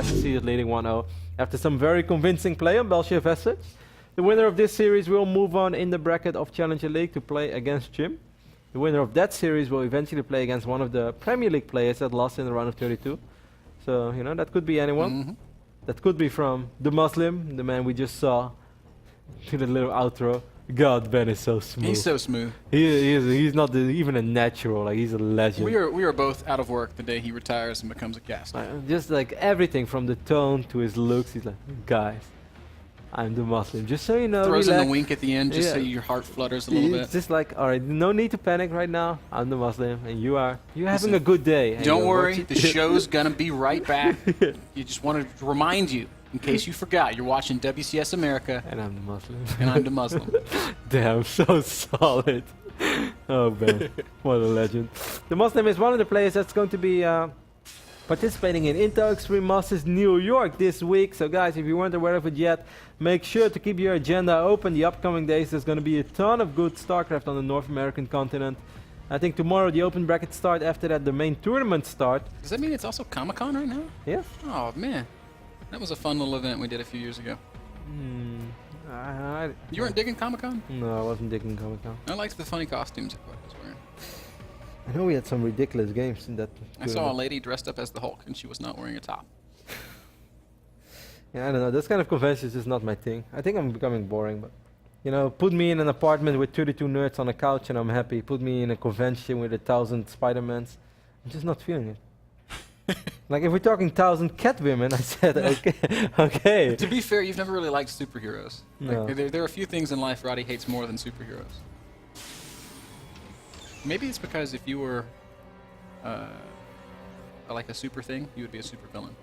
STC is leading 1-0 after some very convincing play on Belgium Vestige. The winner of this series will move on in the bracket of Challenger League to play against Jim. The winner of that series will eventually play against one of the Premier League players that lost in the round of 32. So, you know, that could be anyone. That could be from the Muslim, the man we just saw, to the little outro. God, Ben is so smooth. He's so smooth. He's not even a natural, like he's a legend. We are both out of work the day he retires and becomes a caster. Just like everything from the tone to his looks, he's like, guys, I'm the Muslim. Just so you know. Throws in a wink at the end just so your heart flutters a little bit. It's just like, all right, no need to panic right now. I'm the Muslim, and you're having a good day. Don't worry, the show's gonna be right back. You just wanted to remind you, in case you forgot, you're watching WCS America. And I'm the Muslim. And I'm the Muslim. Damn, so solid. Oh, man. What a legend. The Muslim is one of the players that's going to be participating in Intel Extreme Masters New York this week. So, guys, if you weren't aware of it yet, make sure to keep your agenda open the upcoming days. There's going to be a ton of good StarCraft on the North American continent. I think tomorrow the open brackets start. After that, the main tournaments start. Does that mean it's also Comic-Con right now? Yeah. Oh, man. That was a fun little event we did a few years ago. You weren't digging Comic-Con? No, I wasn't digging Comic-Con. I liked the funny costumes everybody was wearing. I know we had some ridiculous games in that. I saw a lady dressed up as the Hulk, and she was not wearing a top. Yeah, I don't know. This kind of conventions is not my thing. I think I'm becoming boring, but you know, put me in an apartment with 32 nerds on a couch, and I'm happy. Put me in a convention with 1,000 Spider-Mans. I'm just not feeling it. Like if we're talking 1,000 Catwomen, I said okay. Okay. To be fair, you've never really liked superheroes. No. Like, there are a few things in life Roddy hates more than superheroes. Maybe it's because if you were like a super thing, you would be a super villain.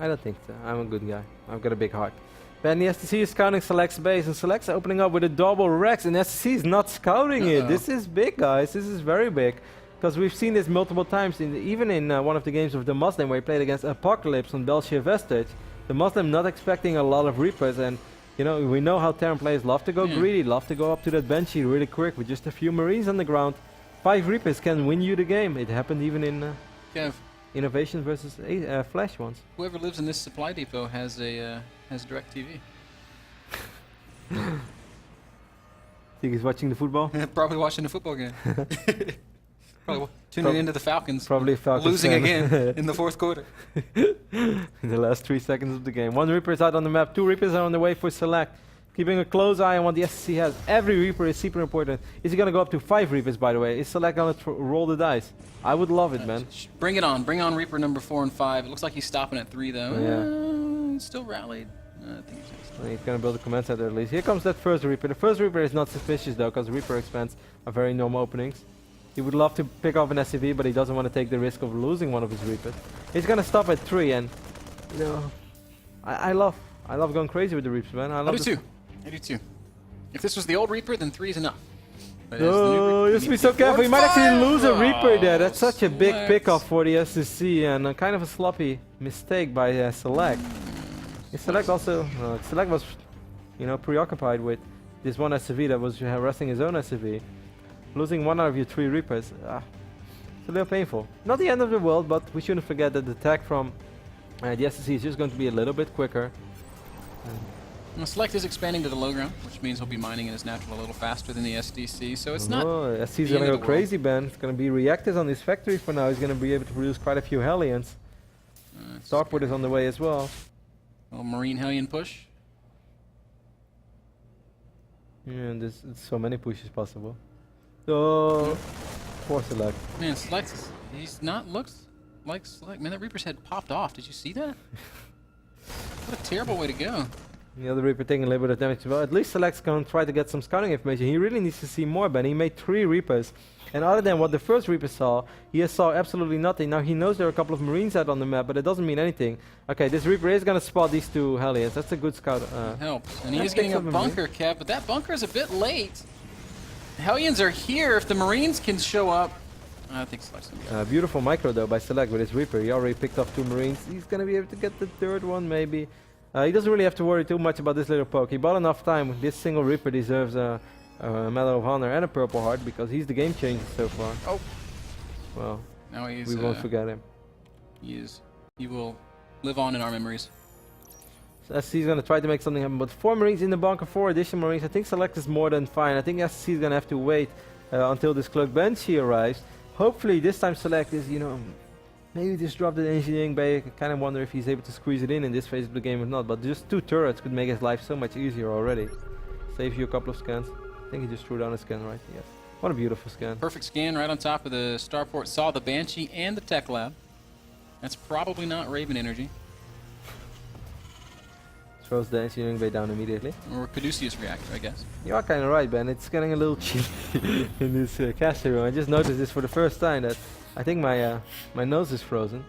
I don't think so. I'm a good guy. I've got a big heart. Ben, the STC is scouting Select's base, and Select's opening up with a double Rex, and STC is not scouting it. This is big, guys. This is very big. Because we've seen this multiple times, even in one of the games of the Muslim where he played against Apocalypse on Belgium Vestige. The Muslim not expecting a lot of Reapers, and you know, we know how Terran players love to go greedy, love to go up to that Banshee really quick with just a few Marines on the ground. 5 Reapers can win you the game. It happened even in Innovation versus Flash once. Whoever lives in this supply depot has direct TV. Think he's watching the football? Probably watching the football game. Probably tuning into the Falcons. Probably Falcons losing again in the fourth quarter. In the last 3 seconds of the game. 1 Reaper is out on the map. 2 Reapers are on the way for Select. Keeping a close eye on what the STC has. Every Reaper is super important. Is he going to go up to 5 Reapers, by the way? Is Select going to roll the dice? I would love it, man. Bring it on. Bring on Reaper number 4 and 5. It looks like he's stopping at 3, though. Yeah. Still rallied. I think he's going to build a command center at least. Here comes that first Reaper. The first Reaper is not suspicious, though, because Reaper expands are very normal openings. He would love to pick off an SCV, but he doesn't want to take the risk of losing one of his Reapers. He's going to stop at 3, and you know, I love going crazy with the Reapers, man. I do too. I do too. If this was the old Reaper, then 3 is enough. Oh, you have to be so careful. You might actually lose a Reaper there. That's such a big pickoff for the SCC, and kind of a sloppy mistake by Select. Select also, Select was, you know, preoccupied with this one SCV that was harassing his own SCV. Losing 1 out of your 3 Reapers, it's a little painful. Not the end of the world, but we shouldn't forget that the attack from the STC is just going to be a little bit quicker. Well, Select is expanding to the low ground, which means he'll be mining in his natural a little faster than the SDC, so it's not. Oh, SDC is going to go crazy, Ben. It's going to be reactors on his factory for now. He's going to be able to produce quite a few Hellions. Starport is on the way as well. A little Marine Hellion push. Yeah, and there's so many pushes possible. Oh, poor Select. Man, Select, he's not looks like Select. Man, that Reaper's head popped off. Did you see that? What a terrible way to go. The other Reaper taking a little bit of damage as well. At least Select's going to try to get some scouting information. He really needs to see more, Ben. He made 3 Reapers. And other than what the first Reaper saw, he saw absolutely nothing. Now he knows there are a couple of Marines out on the map, but it doesn't mean anything. Okay, this Reaper is going to spot these 2 Hellions. That's a good scout. Helps. And he is getting a bunker, Kev, but that bunker is a bit late. Hellions are here. If the Marines can show up, I think Select's going to be beautiful micro, though, by Select with his Reaper. He already picked off 2 Marines. He's going to be able to get the 3rd one, maybe. He doesn't really have to worry too much about this little poke. He bought enough time. This single Reaper deserves a Medal of Honor and a Purple Heart because he's the game changer so far. Oh. Well, now we won't forget him. He will live on in our memories. So SC is going to try to make something happen, but 4 Marines in the bunker, 4 additional Marines. I think Select is more than fine. I think SC is going to have to wait until this Cloak Banshee arrives. Hopefully this time Select is, you know, maybe just drop the engineering bay. I kind of wonder if he's able to squeeze it in this phase of the game or not, but just 2 turrets could make his life so much easier already. Save you a couple of scans. I think he just threw down a scan, right? Yes. What a beautiful scan. Perfect scan right on top of the starport. Saw the Banshee and the Tech Lab. That's probably not Raven energy. Throws the engineering bay down immediately. Or Caduceus reactor, I guess. You are kind of right, Ben. It's getting a little cheap in this caster room. I just noticed this for the first time that I think my my nose is frozen.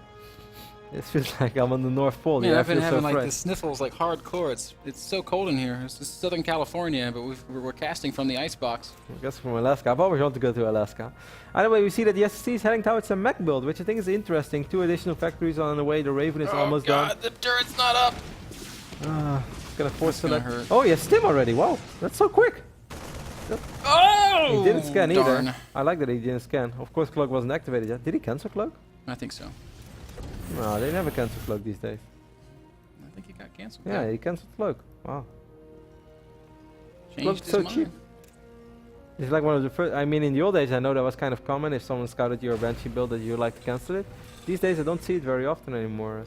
It feels like I'm on the North Pole. Yeah, I've been having like the sniffles like hardcore. It's so cold in here. It's Southern California, but we're casting from the icebox. I guess from Alaska. I've always wanted to go to Alaska. Either way, we see that the SSC is heading towards a mech build, which I think is interesting. 2 additional factories on the way. The Raven is almost done. Oh god, the turret's not up! It's gonna force Select. Hurt. Oh, yeah, Stim already. Wow, that's so quick. Oh! He didn't scan darn. either. I like that he didn't scan. Of course, Cloak wasn't activated yet. Did he cancel Cloak? I think so. No, they never cancel Cloak these days. I think it got cancelled. Yeah, he cancelled Cloak. Wow. Changed his so mind. cheap. It's like one of the first. I mean, in the old days, I know that was kind of common. If someone scouted your Banshee build, that you like to cancel it. These days, I don't see it very often anymore.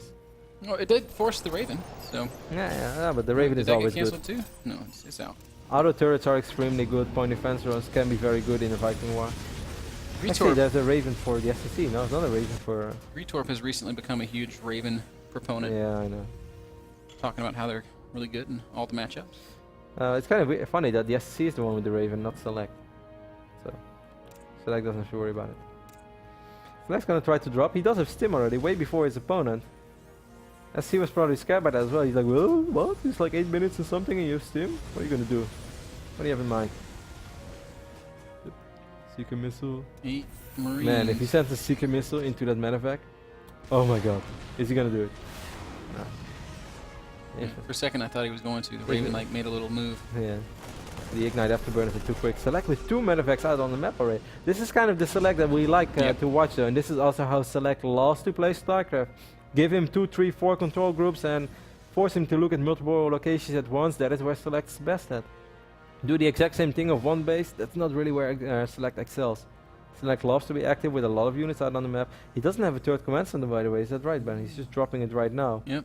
No, it did force the Raven, so. Yeah, but the Raven is always good. Did that get cancelled too? No, it's out. Auto turrets are extremely good. Point defense runs can be very good in a Viking war. Actually, Retorp. there's a Raven for the STC. No, it's not a Raven for. Retorp has recently become a huge Raven proponent. Yeah, I know. Talking about how they're really good in all the matchups. It's kind of funny that the STC is the one with the Raven, not Select. So, Select doesn't have to worry about it. Select's gonna try to drop. He does have Stim already, way before his opponent. SC was probably scared by that as well. He's like, well, what? It's like 8 minutes and something and you have Stim? What are you gonna do? What do you have in mind? Seeker missile. 8 Marines. Man, if he sends a Seeker missile into that medevac, oh my god, is he gonna do it? No. Yeah, for a second I thought he was going to. The Raven like made a little move. Yeah. The Ignite Afterburners are too quick. Select with 2 medevacs out on the map already. This is kind of the Select that we like to watch though, and this is also how Select loves to play StarCraft. Give him 2, 3, 4 control groups and force him to look at multiple locations at once. That is where Select's best at. Do the exact same thing of one base, that's not really where Select excels. Select loves to be active with a lot of units out on the map. He doesn't have a 3rd command center, by the way, is that right, Ben? He's just dropping it right now. Yep.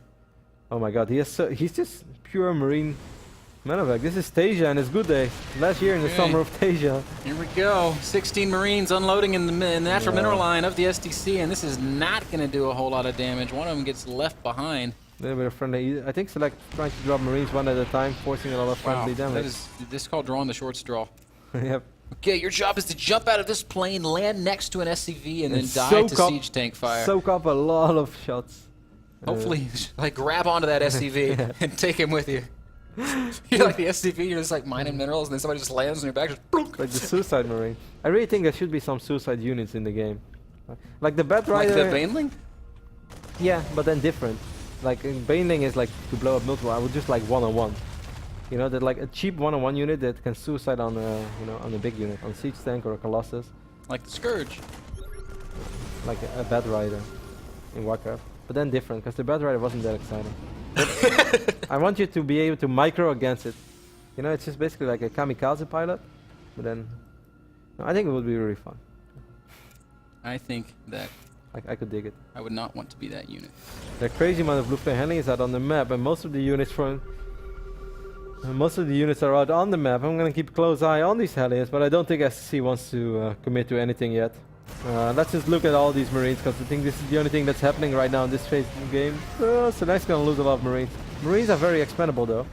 Oh my god, he's just pure Marine medevac. This is Tasia and his good day. Last year in the summer of Tasia. Here we go. 16 Marines unloading in the natural mineral line of the STC, and this is not going to do a whole lot of damage. One of them gets left behind. A little bit of friendly. I think Select trying to drop Marines one at a time, forcing a lot of friendly damage. This is called drawing the short straw. Yep. Okay, your job is to jump out of this plane, land next to an SCV, and then die to siege tank fire. Soak up a lot of shots. Hopefully, like grab onto that SCV and take him with you. You're like the SCV, you're just like mining minerals, and then somebody just lands on your back, just boom. Like the Suicide Marine. I really think there should be some suicide units in the game. Like the Bat Rider. Like the Baneling? Yeah, but then different. Like Baneling is like to blow up multiple. I would just like one-on-one. You know, that like a cheap one-on-one unit that can suicide on a on a big unit, on siege tank or a Colossus. Like the Scourge. Like a Bat Rider in Warcraft. But then different, because the Bat Rider wasn't that exciting. I want you to be able to micro against it. You know, it's just basically like a kamikaze pilot. But then, no, I think it would be really fun. I think that I could dig it. I would not want to be that unit. The crazy amount of blue flame handling is out on the map, and most of the units are out on the map. I'm gonna keep a close eye on these Hellions, but I don't think SC wants to commit to anything yet. Let's just look at all these Marines, because I think this is the only thing that's happening right now in this phase of the game. So next gonna lose a lot of Marines. Marines are very expendable though.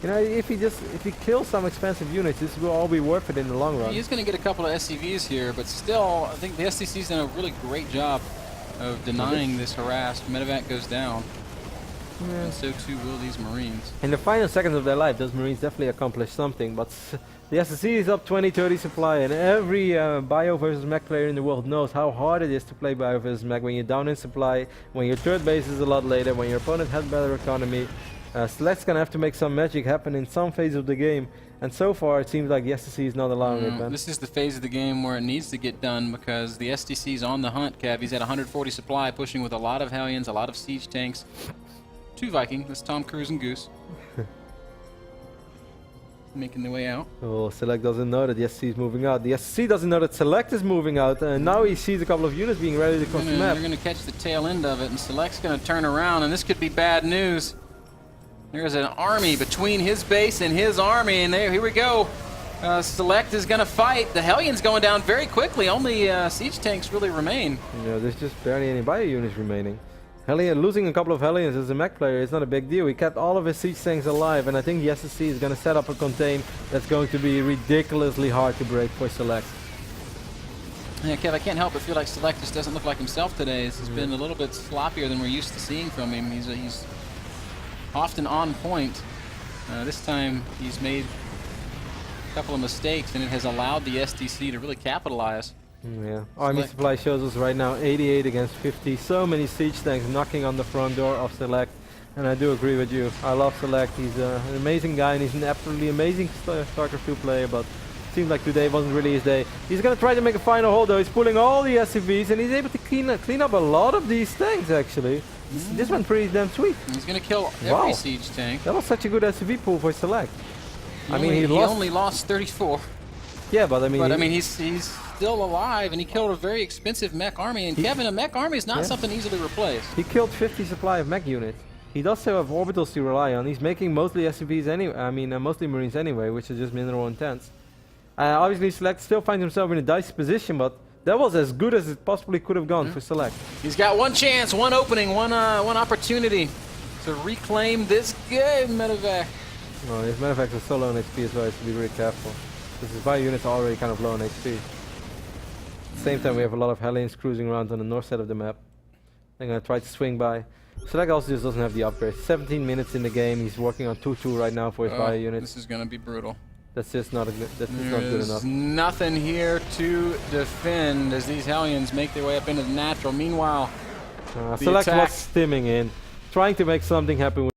You know, if he kills some expensive units, this will all be worth it in the long run. He's going to get a couple of SCVs here, but still, I think the STC's done a really great job of denying this harass. Medevac goes down, and so too will these Marines. In the final seconds of their life, those Marines definitely accomplished something, but the STC is up 20-30 supply, and every bio versus mech player in the world knows how hard it is to play bio versus mech when you're down in supply, when your third base is a lot later, when your opponent has better economy. Select's gonna have to make some magic happen in some phase of the game And so far, it seems like the STC is not allowing it, Ben. This is the phase of the game where it needs to get done because the STC is on the hunt, Kev. He's at 140 supply, pushing with a lot of Hellions, a lot of siege tanks. 2 Viking. That's Tom Cruise and Goose. Making their way out. Oh, Select doesn't know that the STC is moving out. The STC doesn't know that Select is moving out, and now he sees a couple of units being ready to cross the map. They're going to catch the tail end of it, and Select's going to turn around, and this could be bad news. There's an army between his base and his army, and here we go. Select is going to fight. The Hellion's going down very quickly. Only siege tanks really remain. Yeah, there's just barely any bio units remaining. Hellion, losing a couple of Hellions as a mech player is not a big deal. He kept all of his siege tanks alive, and I think the SSC is going to set up a contain that's going to be ridiculously hard to break for Select. Yeah, Kev, I can't help but feel like Select just doesn't look like himself today. This has been a little bit sloppier than we're used to seeing from him. He's often on point. This time he's made a couple of mistakes, and it has allowed the STC to really capitalize. Yeah, Army Supply shows us right now 88 against 50. So many siege tanks knocking on the front door of Select, and I do agree with you. I love Select. He's an amazing guy, and he's an absolutely amazing StarCraft 2 player, but it seems like today wasn't really his day. He's going to try to make a final hold though. He's pulling all the SCVs, and he's able to clean up a lot of these tanks actually. This went pretty damn sweet. He's going to kill every siege tank. That was such a good SCV pool for Select. He only lost 34. Yeah, but I mean, he's still alive, and he killed a very expensive mech army. And Kevin, a mech army is not something easily replaced. He killed 50 supply of mech units. He does still have orbitals to rely on. He's making mostly SCVs anyway. I mean, mostly Marines anyway, which is just mineral intense. Obviously, Select still finds himself in a dicey position, but that was as good as it possibly could have gone for Select. He's got one chance, one opening, one opportunity to reclaim this game, Medevac. Well, his Medevacs are so low on HP as well. He has to be very careful. Because his bio units are already kind of low on HP. At the same time, we have a lot of Hellions cruising around on the north side of the map. They're going to try to swing by. Select also just doesn't have the upgrade. 17 minutes in the game. He's working on 2-2 right now for his bio units. This is going to be brutal. That's just not good enough. There's nothing here to defend as these Hellions make their way up into the natural. Meanwhile, Select was stimming in, trying to make something happen with